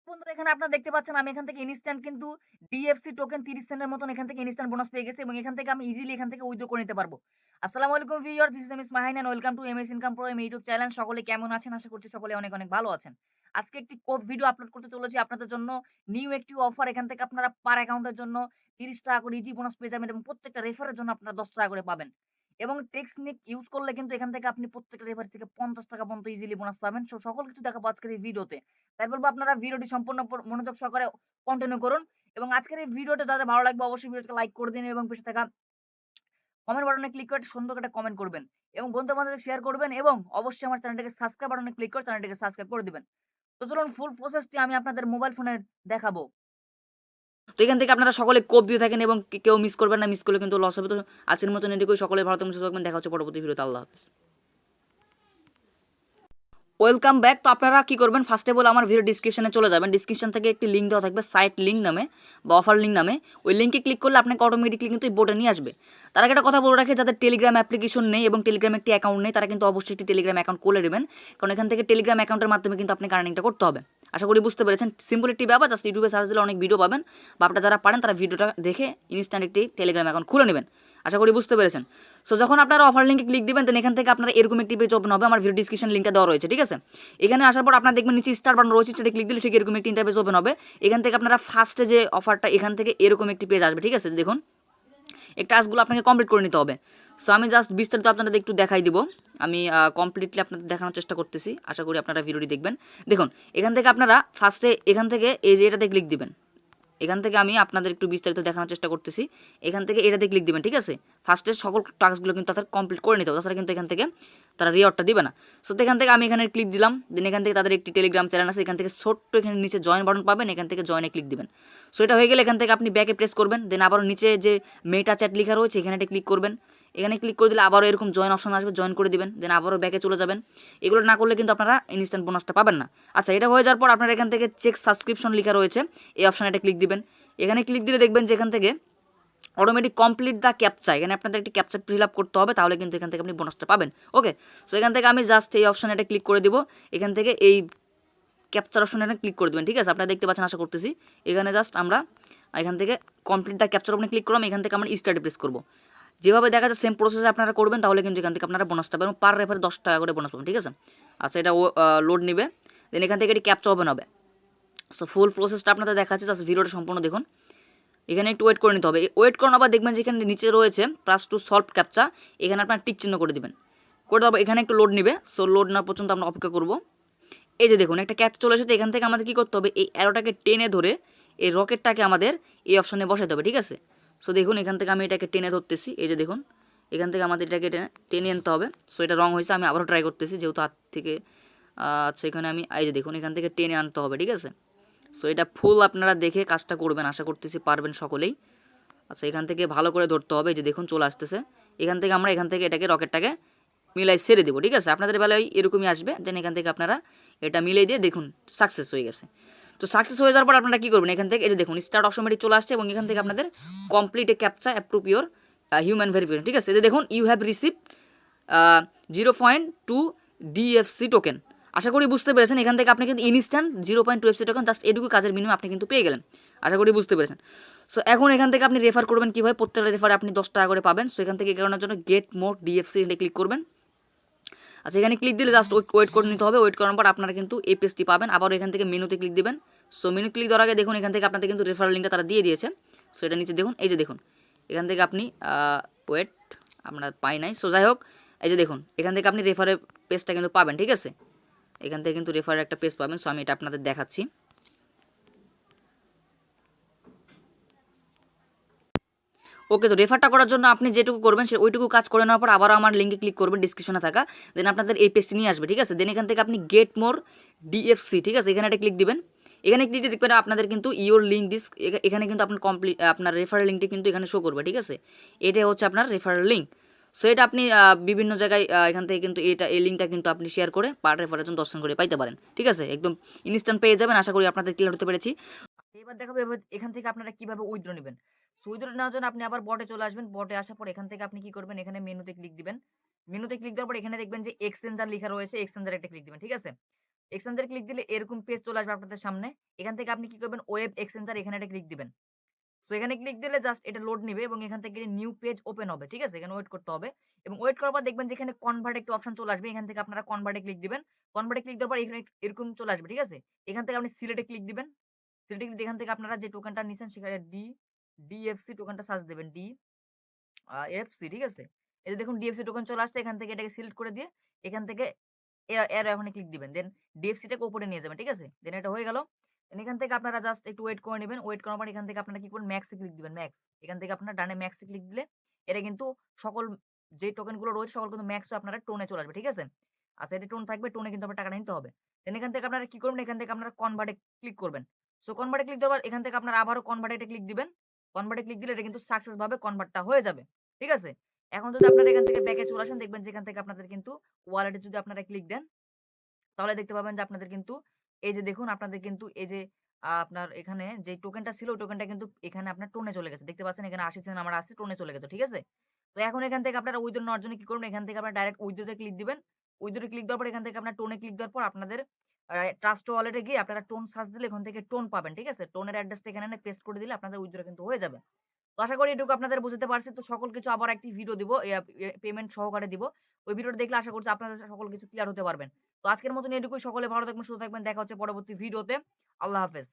বন্ধুরা এখানে আপনারা দেখতে পাচ্ছেন আমি এখান থেকে ইনস্ট্যান্ট কিন্তু ডিএফসি টোকেন 30 সেন্টের মতন এখান থেকে ইনস্ট্যান্ট বোনাস পেয়ে গেছি এবং এখান থেকে আমি ইজিলি এখান থেকে উইথড্র করে নিতে পারবো। আসসালামু আলাইকুম viewers, this is MS Mahin and welcome to MS Income Pro YouTube channel. সকলে কেমন আছেন? আশা করছি সকলে অনেক অনেক ভালো আছেন। আজকে একটি কোপ ভিডিও আপলোড করতে চলেছি আপনাদের জন্য। নিউ একটি অফার, এখান থেকে আপনারা পার অ্যাকাউন্টের জন্য 30 টাকা করে ইজি বোনাস পেয়ে যাবেন এবং প্রত্যেকটা রেফারের জন্য আপনারা 10 টাকা করে পাবেন। এবং টেক্সনিক ইউজ করলে কিন্তু এখান থেকে আপনি প্রত্যেকটা রেফার থেকে 50 টাকা পর্যন্ত ইজিলি বোনাস পাবেন। সো সকল কিছু দেখাবো আজকের এই ভিডিওতে। তাই বলবো আপনারা ভিডিওটি সম্পূর্ণ মনোযোগ সহকারে কন্টিনিউ করুন এবং আজকের এই ভিডিওটা যাদের ভালো লাগবে অবশ্যই ভিডিওটাকে লাইক করে দিন এবং পাশে থাকা কমেন্ট বাটনে ক্লিক করে সুন্দর করে একটা কমেন্ট করবেন এবং বন্ধু-বান্ধবদের শেয়ার করবেন এবং অবশ্যই আমার চ্যানেলটাকে সাবস্ক্রাইব বাটনে ক্লিক করে চ্যানেলটাকে সাবস্ক্রাইব করে দিবেন। তো চলুন ফুল প্রসেসটি আমি আপনাদের মোবাইল ফোনে দেখাবো। তো এখান থেকে আপনারা সকলে কোপ দিয়ে থাকেন এবং কেউ মিস করবেন না, মিস করলে কিন্তু লস হবে। তো আজকের মতন এটুকুই, সকলে ভালো থাকবেন, সুস্থ থাকবেন, দেখা হচ্ছে পরবর্তী ভিডিওতে। আল্লাহ হাফেজ। Welcome back. তো আপনারা কি করবেন, ফার্স্ট অফ অল আমার ভিডিও ডিসক্রিপশনে চলে যাবেন। ডিসক্রিপশন থেকে একটি লিঙ্ক দেওয়া থাকবে সাইট লিঙ্ক নামে বা অফার লিঙ্ক নামে। ওই লিঙ্কে ক্লিক করলে আপনাকে অটোমেটিকলি কিন্তু এই বোর্ডে নিয়ে আসবে। তার আগে একটা কথা বলে রাখে, যাদের টেলিগ্রাম অ্যাপ্লিকেশন নেই এবং টেলিগ্রামে একটি অ্যাকাউন্ট নেই তারা কিন্তু অবশ্যই একটি টেলিগ্রাম অ্যাকাউন্ট খুলে নেবেন, কারণ এখান থেকে টেলিগ্রাম অ্যাকাউন্টের মাধ্যমে কিন্তু আপনাকে আর্নিংটা করতে হবে। আশা করি বুঝতে পেরেছেন। সিম্পল একটি ব্যাপার, জাস্ট ইউটিউবে সার্চ দিলে অনেক ভিডিও পাবেন বা আপনারা যারা পারেন তারা ভিডিওটা দেখে ইনস্ট্যান্ট একটি টেলিগ্রাম অ্যাকাউন্ট খুলে নেবেন। আশা করি বুঝতে পেরেছেন। সো যখন আপনারা অফার লিঙ্কে ক্লিক দিবেন দেন এখান থেকে আপনারা এরকম একটি পেজ ওপেন হবে। আমার ভিডিও ডিসক্রিপশন লিঙ্কটা দেওয়া রয়েছে, ঠিক আছে? এখানে আসার পর আপনারা দেখবেন নিচে স্টার বাটন রয়েছে, সেটা ক্লিক দিলে ঠিক এরকম একটি ইন্টারফেস ওপেন হবে। এখান থেকে আপনারা ফার্স্টে যে অফারটা, এখান থেকে এরকম একটি পেজ আসবে, ঠিক আছে? দেখুন এই টাস্কগুলো আপনাকে কমপ্লিট করে নিতে হবে। সো আমি জাস্ট বিস্তারিত আপনাদের একটু দেখাই দিব। আমি কমপ্লিটলি আপনাদের দেখানোর চেষ্টা করতেছি, আশা করি আপনারা ভিডিওটি দেখবেন। দেখুন এখান থেকে আপনারা ফার্স্টে এখান থেকে এই যে এটাতে ক্লিক দিবেন। এখান থেকে আমি আপনাদের একটু বিস্তারিত দেখানোর চেষ্টা করতেছি। এখান থেকে এটাতে ক্লিক দিবেন, ঠিক আছে? ফার্স্টের সকল টাস্কগুলো কিন্তু তাদের কমপ্লিট করে নিতে হবে, তাছাড়া কিন্তু এখান থেকে তারা রিওয়ার্ডটা দিবে না। সো এখান থেকে আমি এখানে ক্লিক দিলাম, দেন এখান থেকে তাদের একটি টেলিগ্রাম চ্যানেল আছে, এখান থেকে ছোট্ট এখানে নিচে জয়েন বাটন পাবেন, এখান থেকে জয়েনে ক্লিক দিবেন। সো এটা হয়ে গেলে এখান থেকে আপনি ব্যাকে প্রেস করবেন, দেন আবারও নিচে যে মেটা চ্যাট লেখা রয়েছে এখানে ক্লিক করবেন। এখানে ক্লিক করে দিলে আবারও এরকম জয়েন অপশন আসবে, জয়েন করে দিবেন, দেন আবারও ব্যাকে চলে যাবেন। এগুলো না করলে কিন্তু আপনারা ইনস্ট্যান্ট বোনাসটা পাবেন না। আচ্ছা, এটা হয়ে যাওয়ার পর আপনারা এখান থেকে চেক সাবস্ক্রিপশন লেখা রয়েছে, এই অপশানে ক্লিক দিবেন। এখানে ক্লিক দিলে দেখবেন যে এখান থেকে অটোমেটিক কমপ্লিট দ্য ক্যাপচা, এখানে আপনাদের একটি ক্যাপচা ফিল আপ করতে হবে, তাহলে কিন্তু এখান থেকে আপনি বোনাসটা পাবেন। ওকে, সো এখান থেকে আমি জাস্ট এই অপশানে ক্লিক করে দিব। এখান থেকে এই ক্যাপচার অপশানে ক্লিক করে দেবেন, ঠিক আছে? আপনারা দেখতে পাচ্ছেন আশা করতেছি। এখানে জাস্ট আমরা এখান থেকে কমপ্লিট দ্য ক্যাপচার অপশানে ক্লিক করলাম, এখান থেকে আমরা স্টার্টে প্রেস করবো। যেভাবে দেখা যায় সেম প্রসেসে আপনারা করবেন, তাহলে কিন্তু এখান থেকে আপনারা বোনাসটা পাবেন, পার রেফারে 10 টাকা করে বোনাস পাবেন, ঠিক আছে? আচ্ছা, এটা লোড নেবে, দেন এখান থেকে এটি ক্যাপচা ওপেন হবে। সো ফুল প্রসেসটা আপনাদের দেখাচ্ছে, জাস্ট ভিডিওটা সম্পূর্ণ দেখুন। এখানে একটু ওয়েট করে নিতে হবে। ওয়েট করার আবার দেখবেন যে এখানে নিচে রয়েছে প্লাস টু সলভ ক্যাপচা, এখানে আপনার টিক চিহ্ন করে দেবেন, করে দেবো। এখানে একটু লোড নেবে, সো লোড নেওয়ার পর্যন্ত আমরা অপেক্ষা করবো। এই যে দেখুন একটা ক্যাপ চলে এসেছে। এখান থেকে আমাদের কী করতে হবে, এই অ্যারোটাকে টেনে ধরে এই রকেটটাকে আমাদের এই অপশনে বসাতে হবে, ঠিক আছে? সো দেখুন এখান থেকে আমি এটাকে টেনে ধরতেছি, এই যে দেখুন এখান থেকে আমাদের এটাকে টেনে আনতে হবে। সো এটা রং হয়েছে, আমি আবারও ট্রাই করতেছি, যেহেতু হাত থেকে। আচ্ছা, এখানে আমি এই যে দেখুন এখান থেকে টেনে আনতে হবে, ঠিক আছে? সো এটা ফুল আপনারা দেখে কাজটা করবেন, আশা করতেছি পারবেন সকলেই। আচ্ছা, এখান থেকে ভালো করে ধরতে হবে, যে দেখুন চলে আসতেছে। এখান থেকে আমরা এখান থেকে এটাকে রকেটটাকে মিলাই ছেড়ে দেবো, ঠিক আছে? আপনাদের বেলায় এরকমই আসবে, দেন এখান থেকে আপনারা এটা মিলাই দিয়ে দেখুন সাকসেস হয়ে গেছে। তো সাকসেস হয়ে যাওয়ার পর আপনারা কী করবেন, এখান থেকে এই যে দেখুন স্টার্ট অটোমেটিক চলে আসছে এবং এখান থেকে আপনাদের complete a captcha approve your human verification, ঠিক আছে? এই যে দেখুন you have receive 0.2 DFC token. আশা করি বুঝতে পেরেছেন। এখান থেকে আপনি কিন্তু ইনস্ট্যান্ট 0.2 এফসি টোকেন জাস্ট এটুকু কাজের বিনিময়ে আপনি কিন্তু পেয়ে গেলেন। আশা করি বুঝতে পেরেছেন। সো এখন এখান থেকে আপনি রেফার করবেন কীভাবে, প্রত্যেকটা রেফারে আপনি 10 টাকা করে পাবেন। সো এখান থেকে করানোর জন্য গেট মোর ডিএফসি এটা ক্লিক করবেন। আচ্ছা, এখানে ক্লিক দিলে জাস্ট ওয়েট করে নিতে হবে। ওয়েট করার পর আপনারা কিন্তু এই পেজটি পাবেন। আবারও এখান থেকে মেনুতে ক্লিক দিবেন। সো মেনু ক্লিক দেওয়ার আগে দেখুন এখান থেকে আপনাদের কিন্তু রেফারেল লিঙ্কটা তারা দিয়ে দিয়েছে। সো এটা নিচে দেখুন, এই যে দেখুন এখান থেকে আপনি ওয়েট আমরা পাই নাই। সো যাই হোক, এই যে দেখুন এখান থেকে আপনি রেফারের পেজটা কিন্তু পাবেন, ঠিক আছে? এখান থেকে কিন্তু রেফারের একটা পেজ পাবেন। সো আমি এটা আপনাদের দেখাচ্ছি। ওকে, তো রেফারটা করার জন্য আপনি যেটুকু করবেন সে ওইটুকু কাজ করে নেওয়ার পর আবার আমার লিঙ্কে ক্লিক করবেন ডিসক্রিপশনে থাকা, দেন আপনাদের এই পেজটি নিয়ে আসবে, ঠিক আছে? দেন এখান থেকে আপনি গেট মোর ডিএফসি, ঠিক আছে? এখানে একটা ক্লিক দিবেন। এখানে ক্লিক দিয়ে দেখবেন আপনাদের কিন্তু ইওর লিঙ্ক দিস, এখানে কিন্তু আপনার আপনার রেফারেল লিঙ্কটি কিন্তু এখানে শো করবে, ঠিক আছে? এটাই হচ্ছে আপনার রেফারেল লিঙ্ক। সো এটা আপনি বিভিন্ন জায়গায় এখান থেকে কিন্তু এই লিঙ্কটা কিন্তু আপনি শেয়ার করে পার রেফারের জন্য 10 করে পাইতে পারেন, ঠিক আছে? একদম ইনস্ট্যান্ট পেয়ে যাবেন। আশা করি আপনাদের ক্লিয়ার হতে পেরেছি। এবার দেখাবো এখান থেকে আপনারা কিভাবে উইথড্র নেবেন। সো উইথড্র নেওয়ার জন্য আপনি আবার বটে চলে আসবেন। বটে আসার পর এখান থেকে আপনি কি করবেন, এখানে মেনুতে ক্লিক দিবেন। মেনুতে ক্লিক দেওয়ার পর এখানে দেখবেন যে এক্সচেঞ্জার লেখা রয়েছে, এক্সচেঞ্জার একটা ক্লিক দিবেন, ঠিক আছে? এক্সচেঞ্জারে ক্লিক দিলে এরকম পেজ চলে আসবে আপনাদের সামনে। এখান থেকে আপনি কি করবেন, ওয়েব এক্সচেঞ্জার এখানে একটা ক্লিক দিবেন। সো এখানে ক্লিক দিলে জাস্ট এটা লোড নিবে এবং এখান থেকে নিউ পেজ ওপেন হবে। ঠিক আছে? এখানে ওয়েট করতে হবে এবং ওয়েট করার পর দেখবেন যে এখানে কনভার্ট একটা অপশন চলে আসবে। এখান থেকে আপনারা কনভার্ট এ ক্লিক দিবেন। কনভার্ট এ ক্লিক দেওয়ার পর এখানে এরকম চলে আসবে। ঠিক আছে? এখান থেকে আপনি সিলেক্ট এ ক্লিক দিবেন। সিলেক্ট এ ক্লিক দিয়ে এখান থেকে আপনারা যে টোকেনটা নিছেন সেখানে ডিএফসি টোকেনটা সার্চ দিবেন। এফসি, ঠিক আছে? এই যে দেখুন ডিএফসি টোকেন চলে আসছে। এখান থেকে এটাকে সিলেক্ট করে দিয়ে এখান থেকে এর এখানে ক্লিক দিবেন। দেন ডিএফসি টাকে উপরে নিয়ে যাবেন। ঠিক আছে? দেন এটা হয়ে গেল। দেন এখান থেকে আপনারা জাস্ট একটু ওয়েট করে নিবেন। ওয়েট করার পর এখান থেকে আপনারা কি করবেন, ম্যাক্স এ ক্লিক দিবেন। ম্যাক্স, এখান থেকে আপনারা ডানে ম্যাক্স এ ক্লিক দিলে এটা কিন্তু সকল যে টোকেন গুলো রয়েছে সকল কিন্তু ম্যাক্স আপনারা টোনে চলে আসবে। ঠিক আছে? আচ্ছা, এটা টোন থাকবে, টোনে কিন্তু আপনার টাকাটা নিতে হবে। দেন এখান থেকে আপনারা কি করবেন, এখান থেকে আপনারা কনভার্ট এ ক্লিক করবেন। সো কনভার্ট এ ক্লিক দেওয়ার পর এখান থেকে আপনারা আবারও কনভার্ট এ ক্লিক দিবেন। কনভার্ট এ ক্লিক দিলে এটা কিন্তু সাকসেস ভাবে কনভার্টটা হয়ে যাবে। ঠিক আছে? এখন যদি আপনারা এখান থেকে ব্যাকে চলে আসেন দেখবেন যে এখান থেকে আপনাদের কিন্তু ওয়ালেটে যদি আপনারা ক্লিক দেন তাহলে দেখতে পাবেন যে আপনাদের কিন্তু এই যে দেখুন আপনাদের কিন্তু এই যে আপনার এখানে যে টোকেনটা ছিল ওই টোকেনটা কিন্তু এখানে আপনার টোনে চলে গেছে। দেখতে পাচ্ছেন এখানে ৮০ সেন্ট আমার আছে, টোনে চলে গেছে। ঠিক আছে? তো এখন এখান থেকে আপনারা উইথড্র নেওয়ার জন্য কি করবেন, এখান থেকে আপনারা ডাইরেক্ট উইথড্র তে ক্লিক দিবেন। উইথড্র এ ক্লিক দেওয়ার পর এখান থেকে আপনার টোনে ক্লিক দেওয়ার পর আপনাদের ট্রাস্ট ওয়ালেটে গিয়ে আপনারা টোন সার্চ দিলে এখান থেকে টোন পাবেন। ঠিক আছে? টোনের অ্যাড্রেসটা এখানে এনে পেস্ট করে দিলে আপনাদের উইথড্র কিন্তু হয়ে যাবে। তো আশা করি এটুকু আপনাদের বুঝতে পারছি। তো সকল কিছু আবার একটি ভিডিও দিব, পেমেন্ট সহকারে দিব। ওই ভিডিওটা দেখলে আশা করছি আপনাদের সকল কিছু ক্লিয়ার হতে পারবেন। তো আজকের মতন এটুকুই। সকলে ভালো থাকবেন, সুস্থ থাকবেন। দেখা হচ্ছে পরবর্তী ভিডিওতে। আল্লাহ হাফেজ।